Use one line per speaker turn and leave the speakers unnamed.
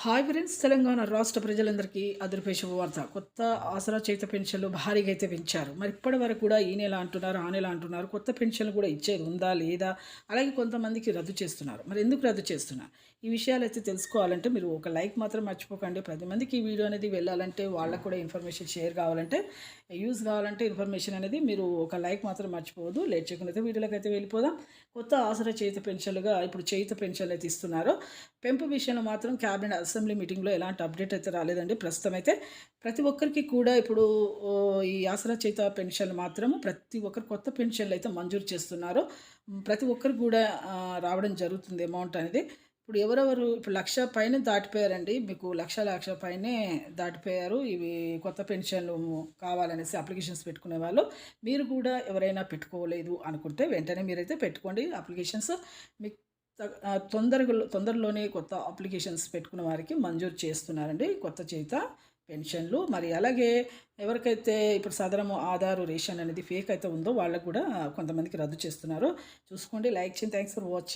Hi friends, Telangana రాష్ట్ర ప్రజలందరికీ అదృపే శుభవార్త. కొత్త ఆసరా చేత పెన్షన్లు భారీగా అయితే పెంచారు. మరి ఇప్పటి వరకు కూడా ఈ నెల అంటున్నారు, ఆ నెల అంటున్నారు. కొత్త పెన్షన్లు కూడా ఇచ్చేది ఉందా లేదా? అలాగే కొంతమందికి రద్దు చేస్తున్నారు. మరి ఎందుకు రద్దు చేస్తున్నారు? ఈ విషయాలు అయితే తెలుసుకోవాలంటే మీరు ఒక లైక్ మాత్రం మర్చిపోకండి. 10 మందికి ఈ వీడియో అనేది వెళ్ళాలంటే, వాళ్ళకు కూడా ఇన్ఫర్మేషన్ షేర్ కావాలంటే, యూజ్ కావాలంటే ఇన్ఫర్మేషన్ అనేది మీరు ఒక లైక్ మాత్రం మర్చిపోవద్దు. లేట్ చేయకుండా అయితే వీడియోలోకి అయితే వెళ్ళిపోదాం. కొత్త ఆసరా చేత పెన్షన్లుగా ఇప్పుడు చేత పెన్షన్లు అయితే ఇస్తున్నారు. పెంపు విషయంలో మాత్రం క్యాబినెట్ అసెంబ్లీ మీటింగ్లో ఎలాంటి అప్డేట్ అయితే రాలేదండి. ప్రస్తుతం అయితే ప్రతి ఒక్కరికి కూడా ఇప్పుడు ఈ ఆసరా చేత పెన్షన్లు మాత్రము ప్రతి ఒక్కరు కొత్త పెన్షన్లు అయితే మంజూరు చేస్తున్నారు. ప్రతి ఒక్కరికి కూడా రావడం జరుగుతుంది అమౌంట్ అనేది. ఇప్పుడు ఎవరెవరు ఇప్పుడు 1,00,000 పైనే దాటిపోయారండి. మీకు లక్ష పైనే దాటిపోయారు. ఇవి కొత్త పెన్షన్లు కావాలనేసి అప్లికేషన్స్ పెట్టుకునే వాళ్ళు. మీరు కూడా ఎవరైనా పెట్టుకోలేదు అనుకుంటే వెంటనే మీరైతే పెట్టుకోండి అప్లికేషన్స్. మీకు తొందరలోనే కొత్త అప్లికేషన్స్ పెట్టుకున్న వారికి మంజూరు చేస్తున్నారండి కొత్త చేత పెన్షన్లు. మరి అలాగే ఎవరికైతే ఇప్పుడు సదరము ఆధారు రేషన్ అనేది ఫేక్ అయితే ఉందో వాళ్ళకు కూడా కొంతమందికి రద్దు చేస్తున్నారు. చూసుకోండి. లైక్ చేయండి. Thanks for watching.